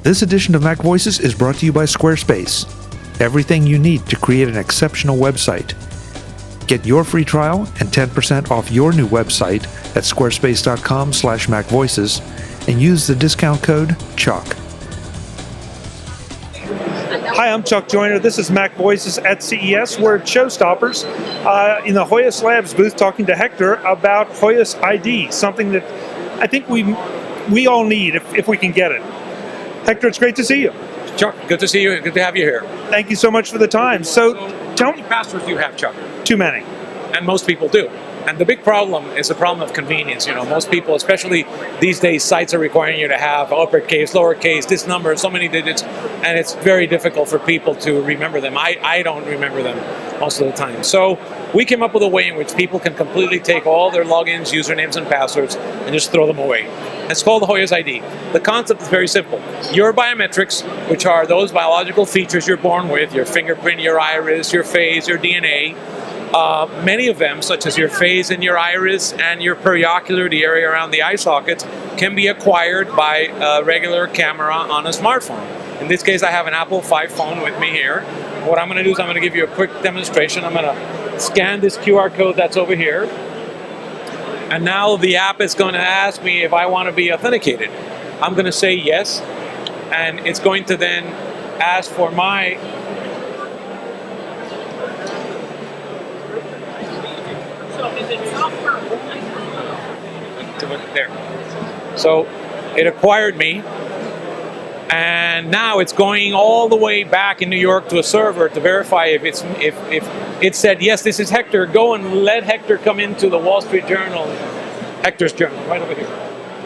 This edition of MacVoices is brought to you by Squarespace. Everything you need to create an exceptional website. Get your free trial and 10% off your new website at squarespace.com/MacVoices and use the discount code CHUCK. Hi, I'm Chuck Joyner. This is MacVoices at CES. We're at ShowStoppers in the Hoyos Labs booth talking to Hector about HoyosID, something that I think we all need if we can get it. Hector, it's great to see you. Chuck, good to see you. Good to have you here. Thank you so much for the time. So how many passwords do you have, Chuck? Too many. And most people do. And the big problem is the problem of convenience. You know, most people, especially these days, sites are requiring you to have uppercase, lowercase, this number, so many digits, and it's very difficult for people to remember them. I don't remember them most of the time. So we came up with a way in which people can completely take all their logins, usernames, and passwords and just throw them away. It's called the HoyosID. The concept is very simple. Your biometrics, which are those biological features you're born with, your fingerprint, your iris, your face, your DNA, many of them, such as your face and your iris and your periocular, the area around the eye sockets, can be acquired by a regular camera on a smartphone. In this case, I have an Apple 5 phone with me here. What I'm going to do is I'm going to give you a quick demonstration. I'm going to scan this QR code that's over here. And now the app is going to ask me if I want to be authenticated. I'm going to say yes. And it's going to then ask for my there. So it acquired me, and now it's going all the way back in New York to a server to verify if it said yes, this is Hector. Go and let Hector come into the Wall Street Journal, Hector's Journal, right over here.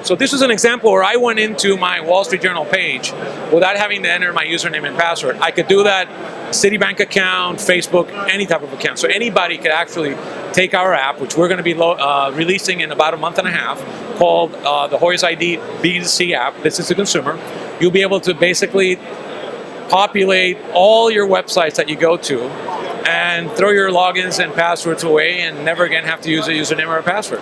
So this is an example where I went into my Wall Street Journal page without having to enter my username and password. I could do that Citibank account, Facebook, any type of account. So anybody could actually take our app, which we're going to be releasing in about a month and a half, called the HoyosID B2C app. This is a consumer. You'll be able to basically populate all your websites that you go to and throw your logins and passwords away and never again have to use a username or a password.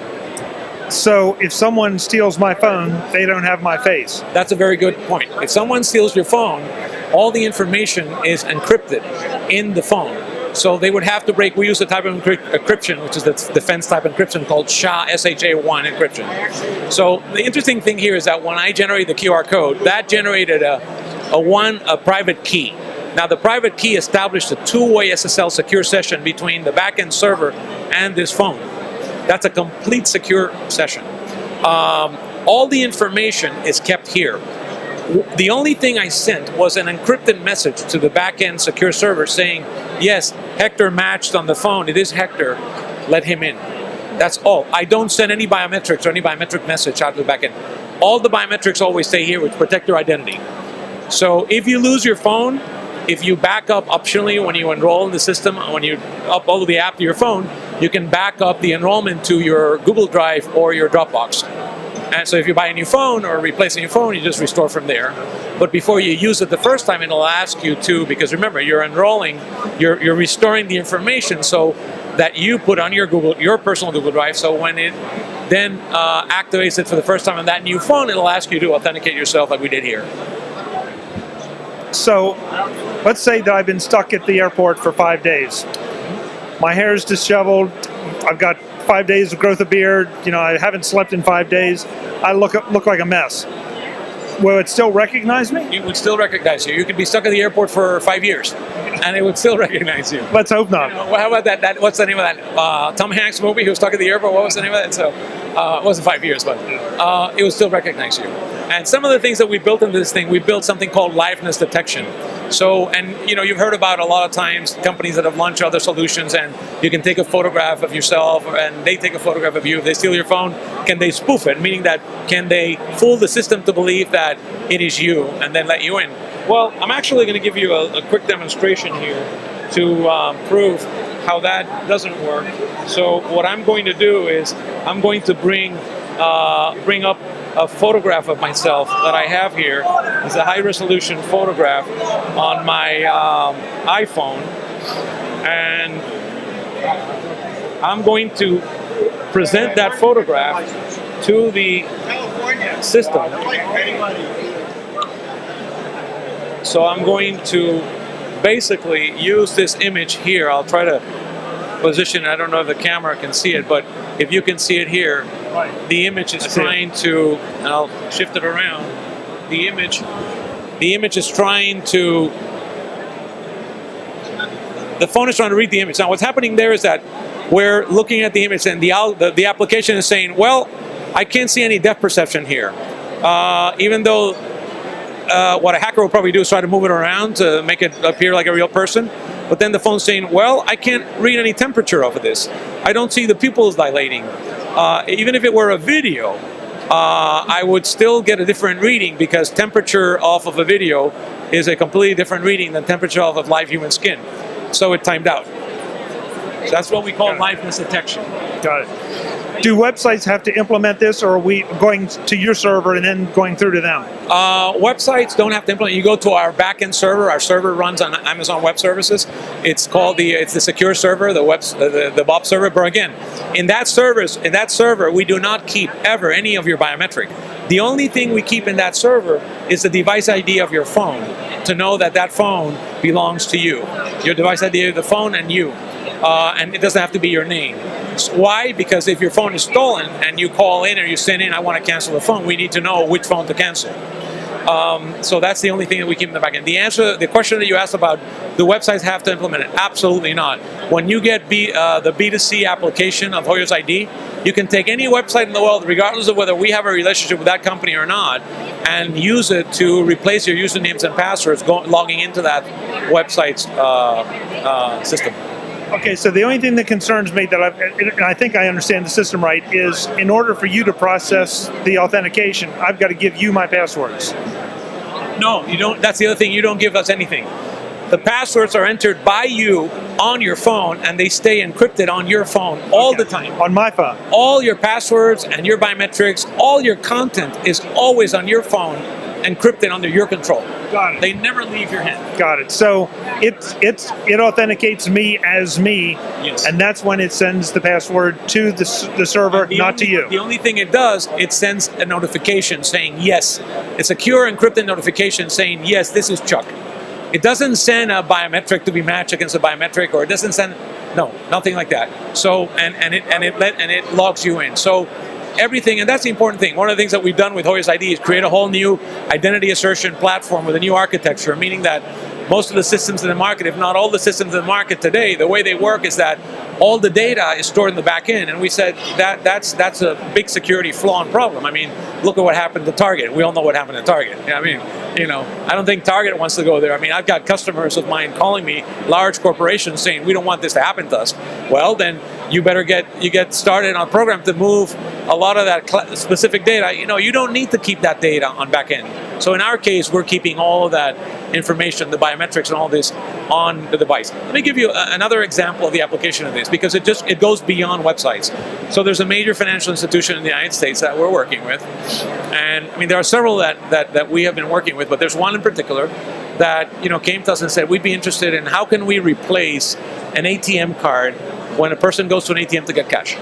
So if someone steals my phone, they don't have my face. That's a very good point. If someone steals your phone, all the information is encrypted in the phone. So they would have to break, we use a type of encryption, which is the defense type encryption called SHA-1 encryption. So the interesting thing here is that when I generated the QR code, that generated a private key. Now the private key established a two-way SSL secure session between the backend server and this phone. That's a complete secure session. All the information is kept here. The only thing I sent was an encrypted message to the backend secure server saying, yes, Hector matched on the phone. It is Hector. Let him in. That's all. I don't send any biometrics or any biometric message out to the backend. All the biometrics always stay here, which protect your identity. So if you lose your phone, if you back up optionally when you enroll in the system, when you upload the app to your phone, you can back up the enrollment to your Google Drive or your Dropbox. And so if you buy a new phone or replace a new phone, you just restore from there. But before you use it the first time, it'll ask you to, because remember, you're enrolling, you're restoring the information so that you put on your personal Google Drive. So when it then activates it for the first time on that new phone, it'll ask you to authenticate yourself like we did here. So let's say that I've been stuck at the airport for 5 days. My hair is disheveled. I've got 5 days of growth of beard. You know, I haven't slept in 5 days. I look like a mess. Will it still recognize me? It would still recognize you. You could be stuck at the airport for 5 years, and it would still recognize you. Let's hope not. Well, how about that? What's the name of that Tom Hanks movie? He was stuck at the airport. What was the name of that? So it wasn't 5 years, but it would still recognize you. And some of the things that we built into this thing, we built something called liveness detection. So, and you know, you've heard about a lot of times companies that have launched other solutions, and you can take a photograph of yourself, and they take a photograph of you. If they steal your phone, can they spoof it? Meaning that, can they fool the system to believe that it is you and then let you in? Well, I'm actually going to give you a quick demonstration here to prove how that doesn't work. So what I'm going to do is I'm going to bring up a photograph of myself that I have here. It's a high-resolution photograph on my iPhone, and I'm going to present that photograph to the system. So I'm going to basically use this image here. I'll try to position it. I don't know if the camera can see it, but if you can see it here, the image is trying to, and I'll shift it around, the image is trying to, the phone is trying to read the image. Now what's happening there is that we're looking at the image and the application is saying, well, I can't see any depth perception here. Even though what a hacker will probably do is try to move it around to make it appear like a real person. But then the phone's saying, well, I can't read any temperature off of this. I don't see the pupils dilating. Even if it were a video, I would still get a different reading because temperature off of a video is a completely different reading than temperature off of live human skin. So it timed out. So that's what we call liveness detection. Got it. Do websites have to implement this, or are we going to your server and then going through to them? Websites don't have to implement. You go to our backend server. Our server runs on Amazon Web Services. It's called the secure server, the BOP server. But again, in that server, we do not keep ever any of your biometric. The only thing we keep in that server is the device ID of your phone to know that that phone belongs to you. Your device ID of the phone and you. And it doesn't have to be your name. Why? Because if your phone is stolen and you call in or you send in, I want to cancel the phone, we need to know which phone to cancel. So that's the only thing that we keep in the back end. The question that you asked about, do websites have to implement it? Absolutely not. When you get the B2C application of HoyosID, you can take any website in the world, regardless of whether we have a relationship with that company or not, and use it to replace your usernames and passwords logging into that website's system. Okay, so the only thing that concerns me that and I think I understand the system right, is in order for you to process the authentication, I've got to give you my passwords. No, you don't. That's the other thing. You don't give us anything. The passwords are entered by you on your phone, and they stay encrypted on your phone all the time. On my phone. All your passwords and your biometrics, all your content is always on your phone, encrypted under your control. Got it. They never leave your hand. Got it. So it authenticates me as me, yes. And that's when it sends the password to the server, not to you. The only thing it does, it sends a notification saying yes. It's a secure encrypted notification saying yes, this is Chuck. It doesn't send a biometric to be matched against a biometric, or it doesn't send nothing like that. So and it logs you in. So everything, and that's the important thing. One of the things that we've done with HoyosID is create a whole new identity assertion platform with a new architecture, meaning that most of the systems in the market, if not all the systems in the market today, the way they work is that all the data is stored in the back end. And we said that's a big security flaw and problem. I mean, look at what happened to Target. We all know what happened to Target. I mean, I don't think Target wants to go there. I mean, I've got customers of mine calling me, large corporations, saying, we don't want this to happen to us. Well, then you better get started on a program to move a lot of that specific data. You don't need to keep that data on back end. So in our case, we're keeping all of that information, the biometrics and all this, on the device. Let me give you another example of the application of this, because it goes beyond websites. So there's a major financial institution in the United States that we're working with, and I mean there are several that we have been working with, but there's one in particular that came to us and said we'd be interested in how can we replace an ATM card when a person goes to an ATM to get cash.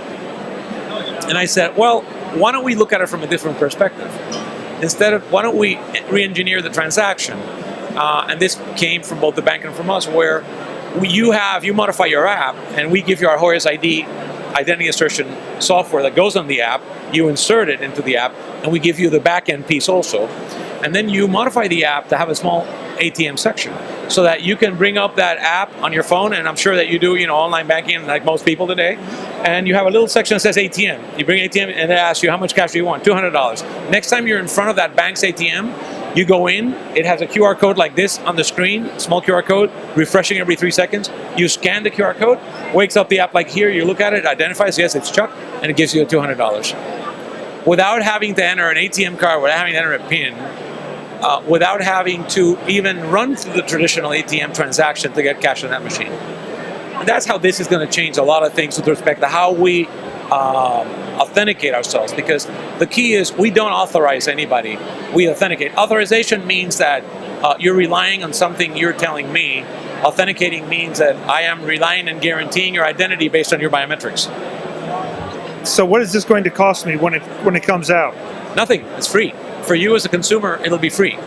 And I said, well, why don't we look at it from a different perspective? Why don't we re-engineer the transaction? And this came from both the bank and from us, where you modify your app, and we give you our HoyosID identity assertion software that goes on the app. You insert it into the app, and we give you the back-end piece also. And then you modify the app to have a small ATM section, so that you can bring up that app on your phone, and I'm sure that you do, online banking like most people today, and you have a little section that says ATM. You bring ATM, and it asks you, how much cash do you want? $200. Next time you're in front of that bank's ATM, you go in, it has a QR code like this on the screen, small QR code, refreshing every 3 seconds. You scan the QR code, wakes up the app like here, you look at it, identifies, yes, it's Chuck, and it gives you a $200. Without having to enter an ATM card, without having to enter a PIN, without having to even run through the traditional ATM transaction to get cash on that machine. And that's how this is going to change a lot of things with respect to how we authenticate ourselves, because the key is we don't authorize anybody, we authenticate. Authorization means that you're relying on something you're telling me. Authenticating means that I am relying and guaranteeing your identity based on your biometrics. So what is this going to cost me when it comes out? Nothing. It's free. For you as a consumer, it'll be free.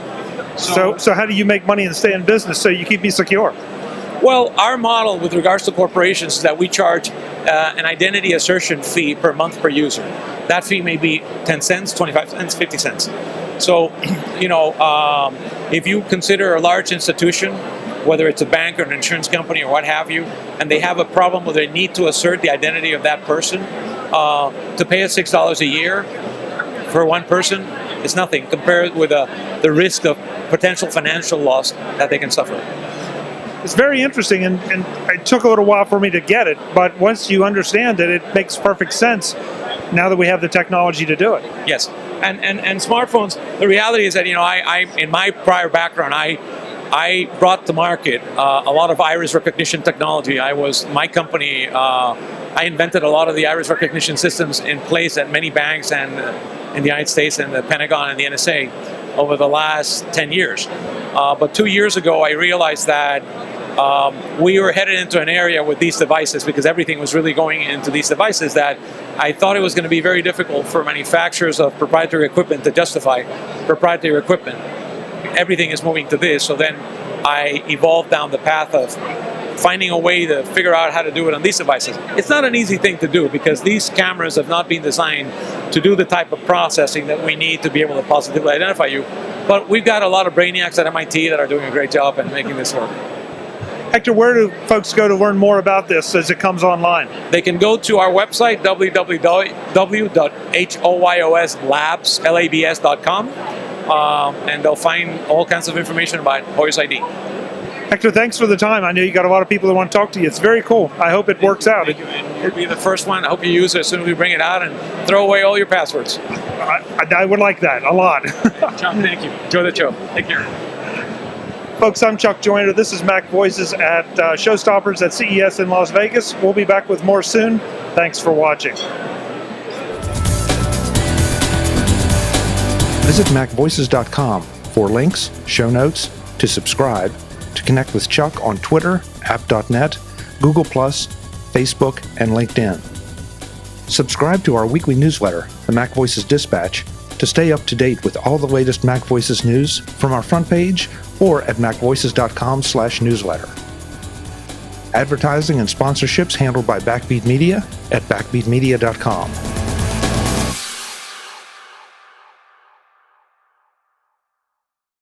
So how do you make money and stay in business so you keep me secure? Well, our model with regards to corporations is that we charge an identity assertion fee per month per user. That fee may be 10 cents, 25 cents, 50 cents. So, if you consider a large institution, whether it's a bank or an insurance company or what have you, and they have a problem where they need to assert the identity of that person, to pay us $6 a year for one person is nothing compared with the risk of potential financial loss that they can suffer. It's very interesting, and it took a little while for me to get it, but once you understand it, it makes perfect sense now that we have the technology to do it. Yes, and smartphones, the reality is that, I in my prior background, I brought to market a lot of iris recognition technology. My company, I invented a lot of the iris recognition systems in place at many banks and in the United States and the Pentagon and the NSA over the last 10 years. But 2 years ago, I realized that we were headed into an area with these devices, because everything was really going into these devices, that I thought it was going to be very difficult for manufacturers of proprietary equipment to justify proprietary equipment. Everything is moving to this, so then I evolved down the path of finding a way to figure out how to do it on these devices. It's not an easy thing to do, because these cameras have not been designed to do the type of processing that we need to be able to positively identify you. But we've got a lot of brainiacs at MIT that are doing a great job in making this work. Hector, where do folks go to learn more about this as it comes online? They can go to our website, www.hoyoslabs.com, and they'll find all kinds of information about HoyosID. Hector, thanks for the time. I know you got a lot of people that want to talk to you. It's very cool. I hope it works out. Thank you, and you'll be the first one. I hope you use it as soon as we bring it out, and throw away all your passwords. I would like that a lot. Chuck, thank you. Enjoy the show. Take care. Folks, I'm Chuck Joyner. This is MacVoices at ShowStoppers at CES in Las Vegas. We'll be back with more soon. Thanks for watching. Visit MacVoices.com for links, show notes, to subscribe, to connect with Chuck on Twitter, app.net, Google+, Facebook, and LinkedIn. Subscribe to our weekly newsletter, the MacVoices Dispatch, to stay up to date with all the latest MacVoices news from our front page or at MacVoices.com/newsletter. Advertising and sponsorships handled by Backbeat Media at BackbeatMedia.com.